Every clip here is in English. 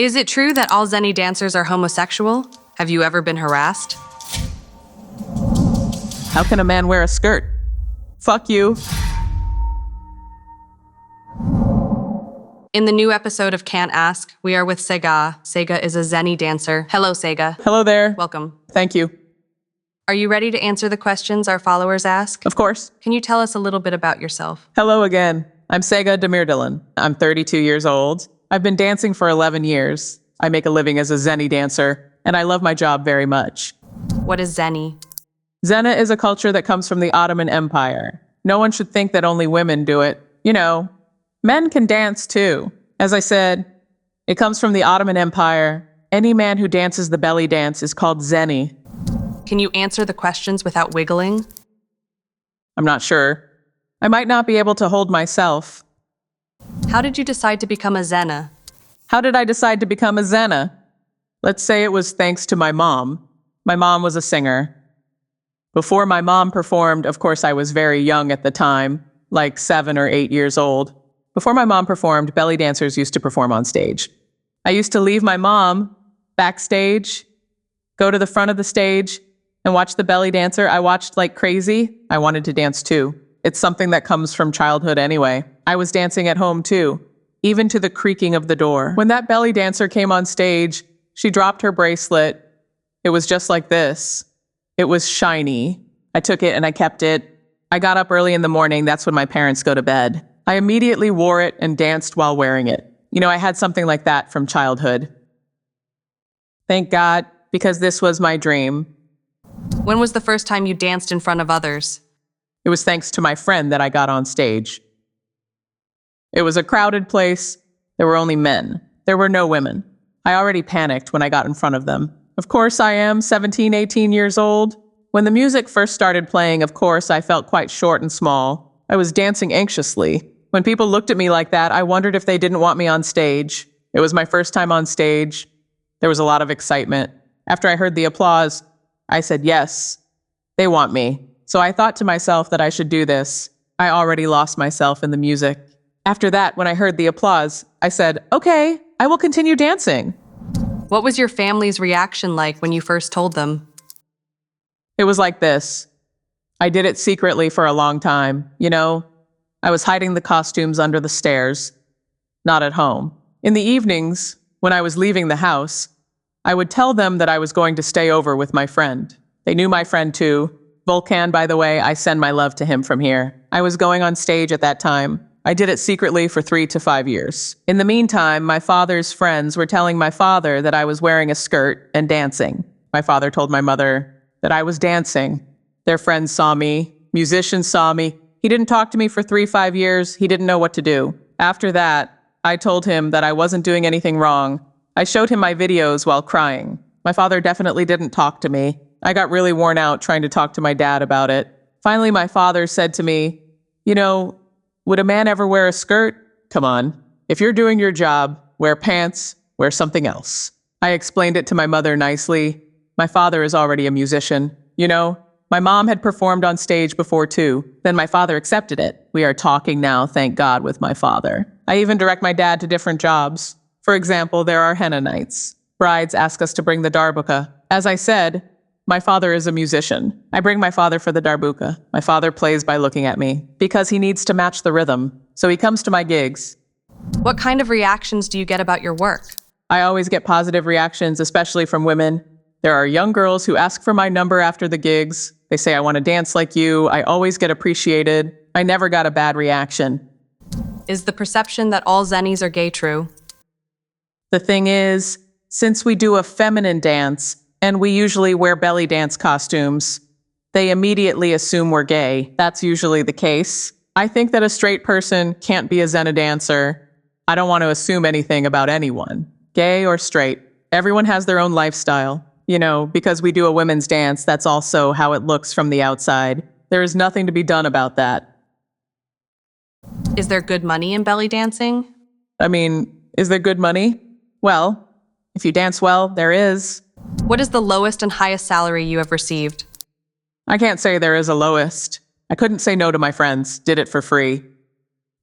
Is it true that all Zenne dancers are homosexual? Have you ever been harassed? How can a man wear a skirt? Fuck you. In the new episode of Can't Ask, we are with Sega. Sega is a Zenne dancer. Hello, Sega. Hello there. Welcome. Thank you. Are you ready to answer the questions our followers ask? Of course. Can you tell us a little bit about yourself? Hello again. I'm Sega Demirdilan. I'm 32 years old. I've been dancing for 11 years. I make a living as a Zenne dancer, and I love my job very much. What is Zenne? Zenne is a culture that comes from the Ottoman Empire. No one should think that only women do it. You know, men can dance too. As I said, it comes from the Ottoman Empire. Any man who dances the belly dance is called Zenne. Can you answer the questions without wiggling? I'm not sure. I might not be able to hold myself. How did you decide to become a Zenne? How did I decide to become a Zenne? Let's say it was thanks to my mom. My mom was a singer. Before my mom performed, of course I was very young at the time, like 7 or 8 years old. Before my mom performed, belly dancers used to perform on stage. I used to leave my mom backstage, go to the front of the stage, and watch the belly dancer. I watched like crazy. I wanted to dance too. It's something that comes from childhood anyway. I was dancing at home too, even to the creaking of the door. When that belly dancer came on stage, she dropped her bracelet. It was just like this. It was shiny. I took it and I kept it. I got up early in the morning. That's when my parents go to bed. I immediately wore it and danced while wearing it. You know, I had something like that from childhood. Thank God, because this was my dream. When was the first time you danced in front of others? It was thanks to my friend that I got on stage. It was a crowded place. There were only men. There were no women. I already panicked when I got in front of them. Of course, I am 17, 18 years old. When the music first started playing, of course, I felt quite short and small. I was dancing anxiously. When people looked at me like that, I wondered if they didn't want me on stage. It was my first time on stage. There was a lot of excitement. After I heard the applause, I said, yes, they want me. So I thought to myself that I should do this. I already lost myself in the music. After that, when I heard the applause, I said, okay, I will continue dancing. What was your family's reaction like when you first told them? It was like this. I did it secretly for a long time. You know, I was hiding the costumes under the stairs, not at home. In the evenings, when I was leaving the house, I would tell them that I was going to stay over with my friend. They knew my friend too. Volkan, by the way, I send my love to him from here. I was going on stage at that time. I did it secretly for 3 to 5 years. In the meantime, my father's friends were telling my father that I was wearing a skirt and dancing. My father told my mother that I was dancing. Their friends saw me. Musicians saw me. He didn't talk to me for 3-5 years. He didn't know what to do. After that, I told him that I wasn't doing anything wrong. I showed him my videos while crying. My father definitely didn't talk to me. I got really worn out trying to talk to my dad about it. Finally, my father said to me, you know, would a man ever wear a skirt? Come on. If you're doing your job, wear pants, wear something else. I explained it to my mother nicely. My father is already a musician. You know, my mom had performed on stage before too. Then my father accepted it. We are talking now, thank God, with my father. I even direct my dad to different jobs. For example, there are henna nights. Brides ask us to bring the darbuka. As I said, my father is a musician. I bring my father for the darbuka. My father plays by looking at me because he needs to match the rhythm. So he comes to my gigs. What kind of reactions do you get about your work? I always get positive reactions, especially from women. There are young girls who ask for my number after the gigs. They say, I want to dance like you. I always get appreciated. I never got a bad reaction. Is the perception that all Zennies are gay true? The thing is, since we do a feminine dance, and we usually wear belly dance costumes, they immediately assume we're gay. That's usually the case. I think that a straight person can't be a Zenne dancer. I don't want to assume anything about anyone, gay or straight. Everyone has their own lifestyle. You know, because we do a women's dance, that's also how it looks from the outside. There is nothing to be done about that. Is there good money in belly dancing? I mean, is there good money? Well, if you dance well, there is. What is the lowest and highest salary you have received? I can't say there is a lowest. I couldn't say no to my friends, did it for free.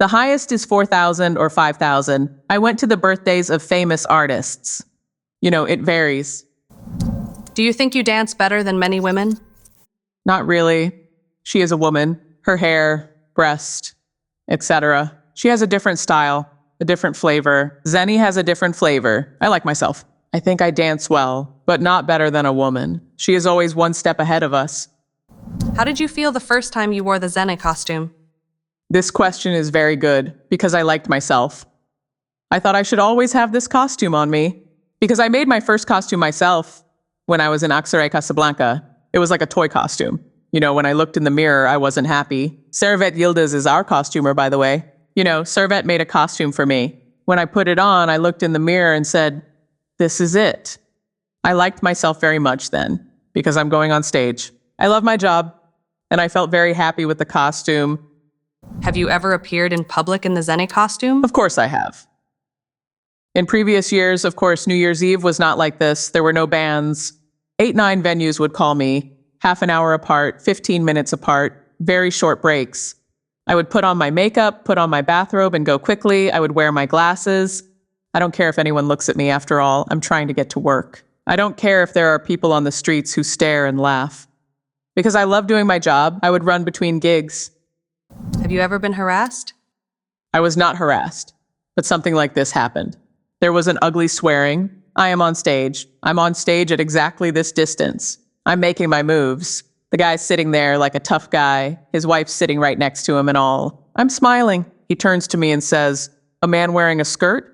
The highest is 4,000 or 5,000. I went to the birthdays of famous artists. It varies. Do you think you dance better than many women? Not really. She is a woman. Her hair, breast, etc. She has a different style, a different flavor. Zenne has a different flavor. I like myself. I think I dance well, but not better than a woman. She is always one step ahead of us. How did you feel the first time you wore the Zenne costume? This question is very good because I liked myself. I thought I should always have this costume on me because I made my first costume myself when I was in Aksaray, Casablanca. It was like a toy costume. When I looked in the mirror, I wasn't happy. Servet Yıldız is our costumer, by the way. Servet made a costume for me. When I put it on, I looked in the mirror and said, this is it. I liked myself very much then because I'm going on stage. I love my job and I felt very happy with the costume. Have you ever appeared in public in the Zenne costume? Of course I have. In previous years, of course, New Year's Eve was not like this. There were no bands. 8, 9 venues would call me, half an hour apart, 15 minutes apart, very short breaks. I would put on my makeup, put on my bathrobe, and go quickly. I would wear my glasses. I don't care if anyone looks at me. After all, I'm trying to get to work. I don't care if there are people on the streets who stare and laugh. Because I love doing my job, I would run between gigs. Have you ever been harassed? I was not harassed, but something like this happened. There was an ugly swearing. I am on stage. I'm on stage at exactly this distance. I'm making my moves. The guy's sitting there like a tough guy. His wife's sitting right next to him and all. I'm smiling. He turns to me and says, "A man wearing a skirt?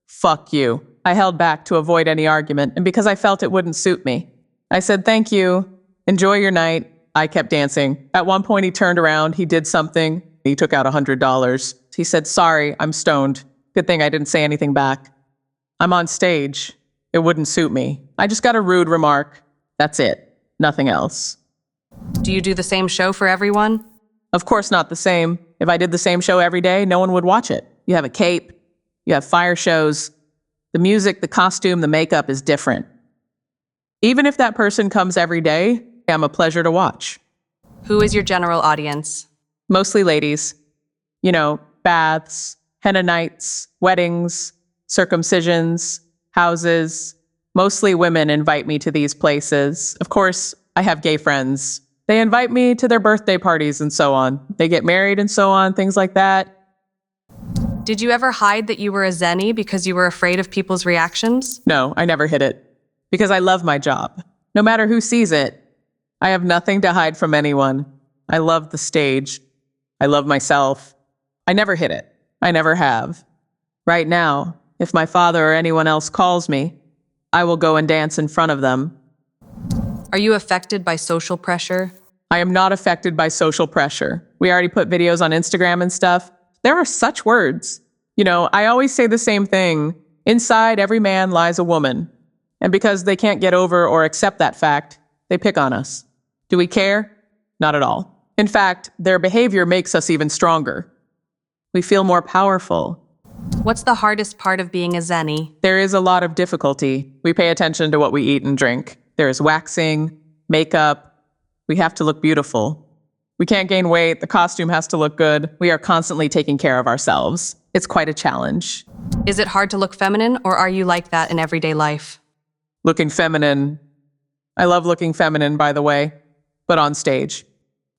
Fuck you." I held back to avoid any argument and because I felt it wouldn't suit me. I said, "Thank you. Enjoy your night." I kept dancing. At one point he turned around. He did something. He took out $100. He said, "Sorry, I'm stoned." Good thing I didn't say anything back. I'm on stage. It wouldn't suit me. I just got a rude remark. That's it. Nothing else. Do you do the same show for everyone? Of course not the same. If I did the same show every day, no one would watch it. You have a cape. You have fire shows. The music, the costume, the makeup is different. Even if that person comes every day, I'm a pleasure to watch. Who is your general audience? Mostly ladies. Baths, henna nights, weddings, circumcisions, houses. Mostly women invite me to these places. Of course, I have gay friends. They invite me to their birthday parties and so on. They get married and so on, things like that. Did you ever hide that you were a Zenne because you were afraid of people's reactions? No, I never hid it. Because I love my job. No matter who sees it, I have nothing to hide from anyone. I love the stage. I love myself. I never hid it. I never have. Right now, if my father or anyone else calls me, I will go and dance in front of them. Are you affected by social pressure? I am not affected by social pressure. We already put videos on Instagram and stuff. There are such words. I always say the same thing. Inside every man lies a woman. And because they can't get over or accept that fact, they pick on us. Do we care? Not at all. In fact, their behavior makes us even stronger. We feel more powerful. What's the hardest part of being a Zenne? There is a lot of difficulty. We pay attention to what we eat and drink. There is waxing, makeup. We have to look beautiful. We can't gain weight. The costume has to look good. We are constantly taking care of ourselves. It's quite a challenge. Is it hard to look feminine, or are you like that in everyday life? Looking feminine. I love looking feminine, by the way, but on stage.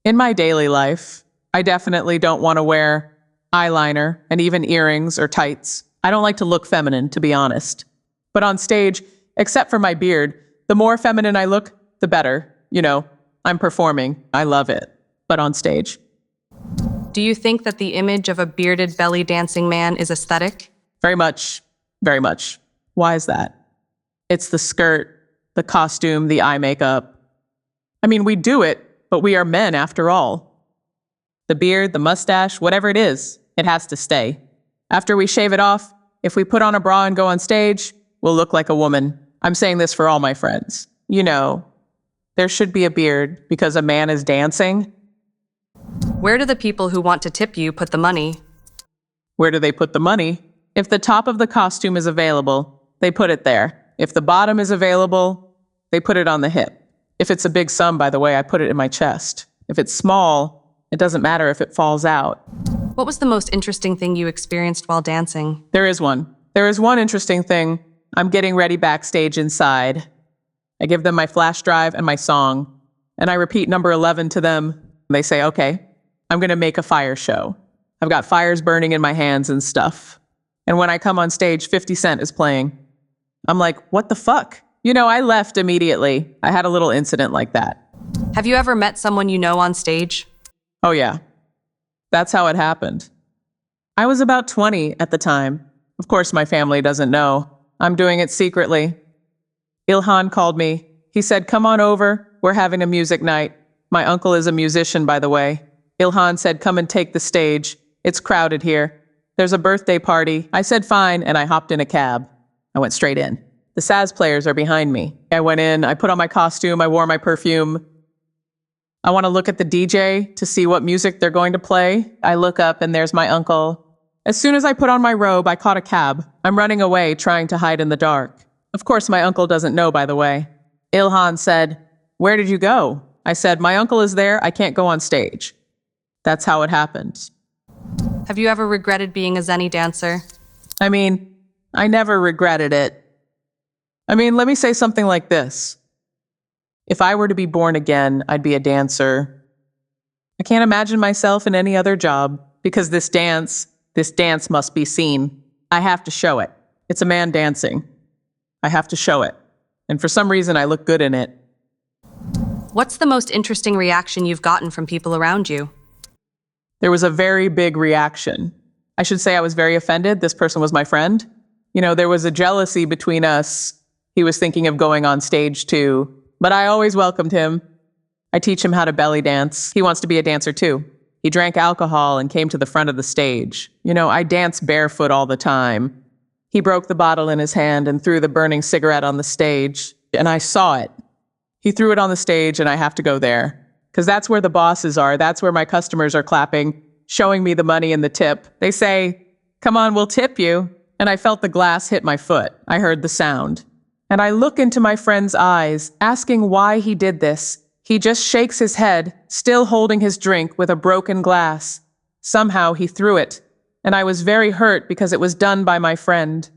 In my daily life, I definitely don't want to wear eyeliner and even earrings or tights. I don't like to look feminine, to be honest. But on stage, except for my beard, the more feminine I look, the better. I'm performing. I love it. But on stage. Do you think that the image of a bearded belly dancing man is aesthetic? Very much. Very much. Why is that? It's the skirt, the costume, the eye makeup. We do it, but we are men after all. The beard, the mustache, whatever it is, it has to stay. After we shave it off, if we put on a bra and go on stage, we'll look like a woman. I'm saying this for all my friends. There should be a beard because a man is dancing. Where do the people who want to tip you put the money? Where do they put the money? If the top of the costume is available, they put it there. If the bottom is available, they put it on the hip. If it's a big sum, by the way, I put it in my chest. If it's small, it doesn't matter if it falls out. What was the most interesting thing you experienced while dancing? There is one. There is one interesting thing. I'm getting ready backstage inside. I give them my flash drive and my song, and I repeat number 11 to them. They say, okay, I'm going to make a fire show. I've got fires burning in my hands and stuff. And when I come on stage, 50 Cent is playing. I'm like, what the fuck? I left immediately. I had a little incident like that. Have you ever met someone you know on stage? Oh yeah, that's how it happened. I was about 20 at the time. Of course, my family doesn't know. I'm doing it secretly. Ilhan called me. He said, come on over. We're having a music night. My uncle is a musician, by the way. Ilhan said, come and take the stage. It's crowded here. There's a birthday party. I said, fine, and I hopped in a cab. I went straight in. The Saz players are behind me. I went in, I put on my costume, I wore my perfume. I want to look at the DJ to see what music they're going to play. I look up and there's my uncle. As soon as I put on my robe, I caught a cab. I'm running away, trying to hide in the dark. Of course, my uncle doesn't know, by the way. Ilhan said, where did you go? I said, my uncle is there. I can't go on stage. That's how it happened. Have you ever regretted being a Zenne dancer? I never regretted it. Let me say something like this. If I were to be born again, I'd be a dancer. I can't imagine myself in any other job because this dance must be seen. I have to show it. It's a man dancing. I have to show it. And for some reason, I look good in it. What's the most interesting reaction you've gotten from people around you? There was a very big reaction. I should say I was very offended. This person was my friend. There was a jealousy between us. He was thinking of going on stage too, but I always welcomed him. I teach him how to belly dance. He wants to be a dancer too. He drank alcohol and came to the front of the stage. I dance barefoot all the time. He broke the bottle in his hand and threw the burning cigarette on the stage, and I saw it. He threw it on the stage, and I have to go there, because that's where the bosses are. That's where my customers are clapping, showing me the money and the tip. They say, come on, we'll tip you. And I felt the glass hit my foot. I heard the sound. And I look into my friend's eyes, asking why he did this. He just shakes his head, still holding his drink with a broken glass. Somehow he threw it, and I was very hurt because it was done by my friend.